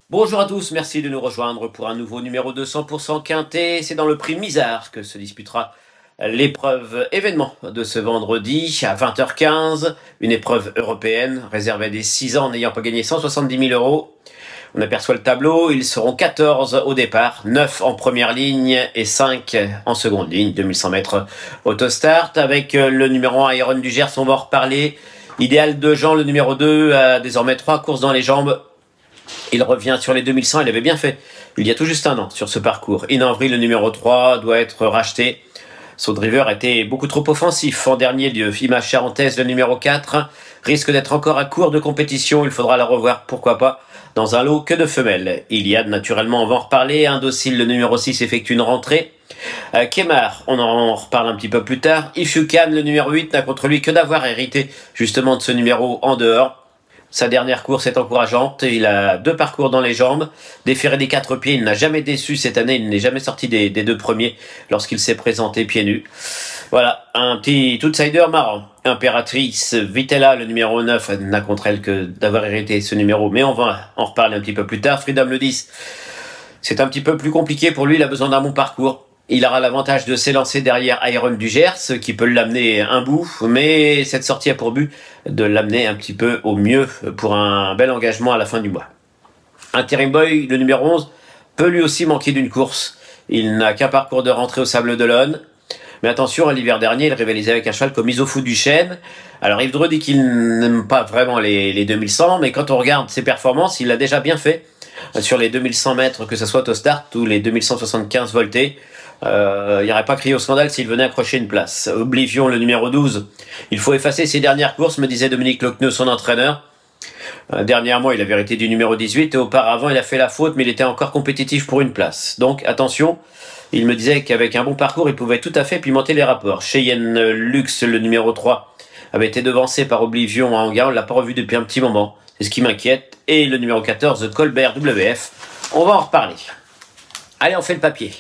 Bonjour à tous, merci de nous rejoindre pour un nouveau numéro de 100% Quintet. C'est dans le prix Misard que se disputera l'épreuve événement de ce vendredi à 20h15. Une épreuve européenne réservée à des 6 ans n'ayant pas gagné 170 000 €. On aperçoit le tableau, ils seront 14 au départ, 9 en première ligne et 5 en seconde ligne, 2100 mètres autostart. Avec le numéro 1 Iron du Gers, on va en reparler. Idéal de Jean, le numéro 2, a désormais 3 courses dans les jambes. Il revient sur les 2100, il avait bien fait il y a tout juste un an sur ce parcours. Inenvry, le numéro 3, doit être racheté. Son driver était beaucoup trop offensif. En dernier lieu, Image Charentaise, le numéro 4, risque d'être encore à court de compétition. Il faudra la revoir, pourquoi pas, dans un lot que de femelles. Iliad, naturellement, on va en reparler. Indocile, le numéro 6, effectue une rentrée. Kemar, on en reparle un petit peu plus tard. If You Can, le numéro 8, n'a contre lui que d'avoir hérité justement de ce numéro en dehors. Sa dernière course est encourageante, il a 2 parcours dans les jambes, déféré des 4 pieds, il n'a jamais déçu cette année, il n'est jamais sorti des 2 premiers lorsqu'il s'est présenté pieds nus. Voilà, un petit outsider marrant. Impératrice, Vitella, le numéro 9, n'a contre elle que d'avoir hérité ce numéro, mais on va en reparler un petit peu plus tard. Freedom, le 10, c'est un petit peu plus compliqué pour lui, il a besoin d'un bon parcours. Il aura l'avantage de s'élancer derrière Iron du Gers, qui peut l'amener un bout, mais cette sortie a pour but de l'amener un petit peu au mieux pour un bel engagement à la fin du mois. Interim Boy, le numéro 11, peut lui aussi manquer d'une course. Il n'a qu'un parcours de rentrée au Sable d'Olonne. Mais attention, l'hiver dernier, il rivalisait avec un cheval comme Isofou du Chêne. Alors Yves Dreux dit qu'il n'aime pas vraiment les 2100, mais quand on regarde ses performances, il l'a déjà bien fait sur les 2100 mètres, que ce soit au start ou les 2175 voltés. Il n'y aurait pas crié au scandale s'il venait accrocher une place. Oblivion, le numéro 12. Il faut effacer ses dernières courses, me disait Dominique Lochneux, son entraîneur. Dernièrement, il avait hérité du numéro 18 et auparavant, il a fait la faute, mais il était encore compétitif pour une place. Donc, attention, il me disait qu'avec un bon parcours, il pouvait tout à fait pimenter les rapports. Cheyenne Lux, le numéro 3, avait été devancé par Oblivion à Anguin. On ne l'a pas revu depuis un petit moment. C'est ce qui m'inquiète. Et le numéro 14, Colbert WF. On va en reparler. Allez, on fait le papier.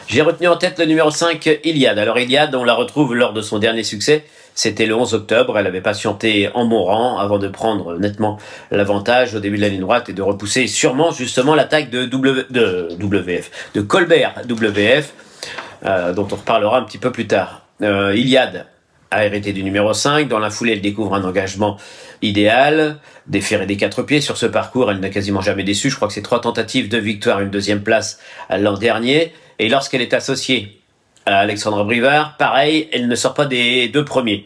J'ai retenu en tête le numéro 5, Iliad. Alors Iliad, on la retrouve lors de son dernier succès. C'était le 11 octobre. Elle avait patienté en bon rang avant de prendre nettement l'avantage au début de la ligne droite et de repousser sûrement justement l'attaque de Colbert WF, dont on reparlera un petit peu plus tard. Iliad a hérité du numéro 5. Dans la foulée, elle découvre un engagement idéal. Déféré des 4 pieds sur ce parcours, elle n'a quasiment jamais déçu. Je crois que c'est 3 tentatives de victoire, une 2e place l'an dernier. Et lorsqu'elle est associée à Alexandre Brivard, pareil, elle ne sort pas des 2 premiers.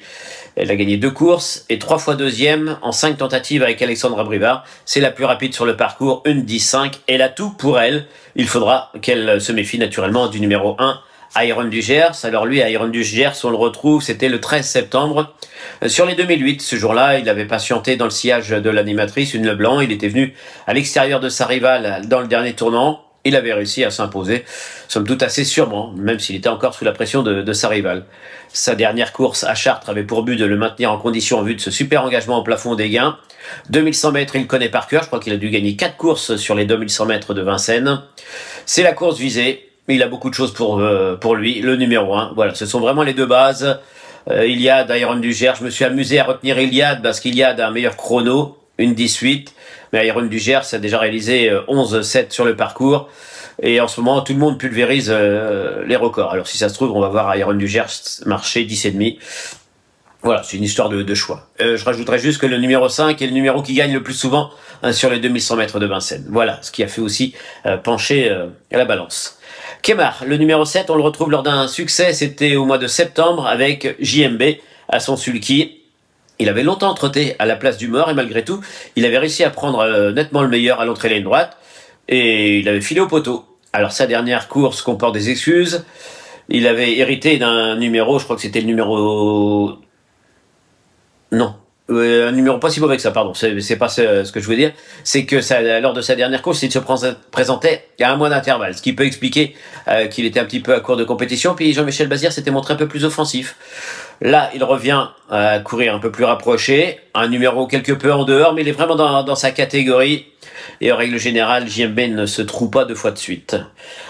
Elle a gagné 2 courses et 3 fois 2e en 5 tentatives avec Alexandre Brivard. C'est la plus rapide sur le parcours, une 10-5. Elle a tout pour elle. Il faudra qu'elle se méfie naturellement du numéro 1, Iron du Gers. Alors lui, Iron du Gers, on le retrouve, c'était le 13 septembre. Sur les 2008, ce jour-là, il avait patienté dans le sillage de l'animatrice, une Leblanc. Il était venu à l'extérieur de sa rivale dans le dernier tournant. Il avait réussi à s'imposer, somme toute assez sûrement, même s'il était encore sous la pression de sa rivale. Sa dernière course à Chartres avait pour but de le maintenir en condition en vue de ce super engagement au plafond des gains. 2100 mètres, il connaît par cœur. Je crois qu'il a dû gagner 4 courses sur les 2100 mètres de Vincennes. C'est la course visée. Il a beaucoup de choses pour lui. Le numéro 1, voilà, ce sont vraiment les 2 bases. Iliad, Iron du Gers. Je me suis amusé à retenir Iliad parce qu'Iliad a un meilleur chrono, une 18. Mais Iron du Gers a déjà réalisé 11-7 sur le parcours. Et en ce moment, tout le monde pulvérise les records. Alors si ça se trouve, on va voir Iron du Gers marcher 10,5. Voilà, c'est une histoire de choix. Je rajouterais juste que le numéro 5 est le numéro qui gagne le plus souvent sur les 2100 mètres de Vincennes. Voilà, ce qui a fait aussi pencher la balance. Kemar, le numéro 7, on le retrouve lors d'un succès, c'était au mois de septembre avec JMB à son sulky. Il avait longtemps trotté à la place du mort et malgré tout, il avait réussi à prendre nettement le meilleur à l'entrée ligne droite et il avait filé au poteau. Alors sa dernière course comporte des excuses. Il avait hérité d'un numéro, je crois que c'était le numéro... Non, Un numéro pas si mauvais que ça, pardon, c'est pas ce que je voulais dire, c'est que ça, lors de sa dernière course, il se présentait à 1 mois d'intervalle, ce qui peut expliquer qu'il était un petit peu à court de compétition, puis Jean-Michel Bazir s'était montré un peu plus offensif. Là, il revient à courir un peu plus rapproché, un numéro quelque peu en dehors, mais il est vraiment dans sa catégorie, et en règle générale, JMB ne se trouve pas 2 fois de suite.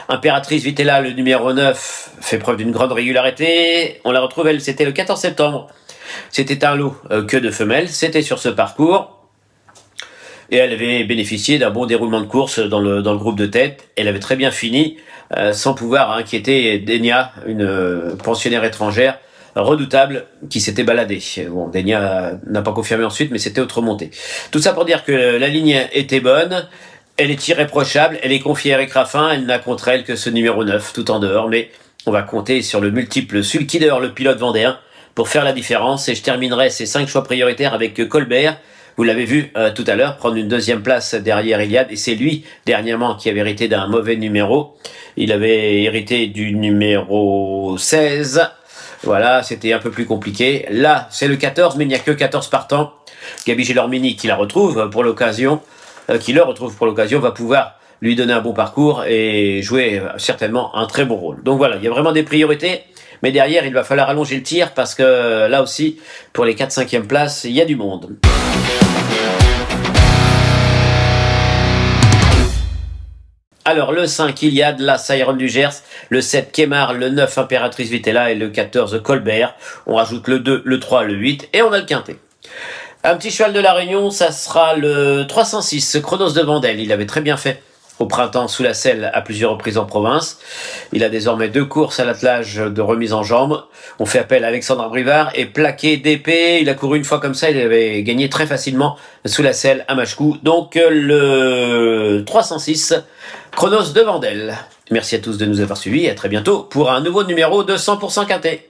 Impératrice Vitella, le numéro 9, fait preuve d'une grande régularité, on la retrouve, elle, c'était le 14 septembre. C'était un lot que de femelles, c'était sur ce parcours. Et elle avait bénéficié d'un bon déroulement de course dans le groupe de tête. Elle avait très bien fini, sans pouvoir inquiéter Denia, une pensionnaire étrangère redoutable qui s'était baladée. Bon, Denia n'a pas confirmé ensuite, mais c'était autre montée. Tout ça pour dire que la ligne était bonne, elle est irréprochable, elle est confiée à Eric Raffin, elle n'a contre elle que ce numéro 9, tout en dehors, mais on va compter sur le multiple Sulkider, le pilote vendéen, pour faire la différence. Et je terminerai ces 5 choix prioritaires avec Colbert. Vous l'avez vu tout à l'heure, prendre une 2e place derrière Iliad. Et c'est lui, dernièrement, qui avait hérité d'un mauvais numéro. Il avait hérité du numéro 16. Voilà, c'était un peu plus compliqué. Là, c'est le 14, mais il n'y a que 14 partants. Gabi Gelormini, qui la retrouve pour l'occasion, va pouvoir lui donner un bon parcours et jouer certainement un très bon rôle. Donc voilà, il y a vraiment des priorités. Mais derrière, il va falloir allonger le tir parce que là aussi, pour les 4-5e places, il y a du monde. Alors, le 5, Iliad, la Siren du Gers, le 7, Kemar, le 9, Impératrice Vitella et le 14, Colbert. On rajoute le 2, le 3, le 8 et on a le quintet. Un petit cheval de la Réunion, ça sera le 306, Chronos de Vandel. Il avait très bien fait au printemps sous la selle à plusieurs reprises en province. Il a désormais 2 courses à l'attelage de remise en jambe. On fait appel à Alexandre Brivard et plaqué d'épée. Il a couru une fois comme ça, il avait gagné très facilement sous la selle à Machecou. Donc le 306, Chronos de Vandel. Merci à tous de nous avoir suivis et à très bientôt pour un nouveau numéro de 100% Quintet.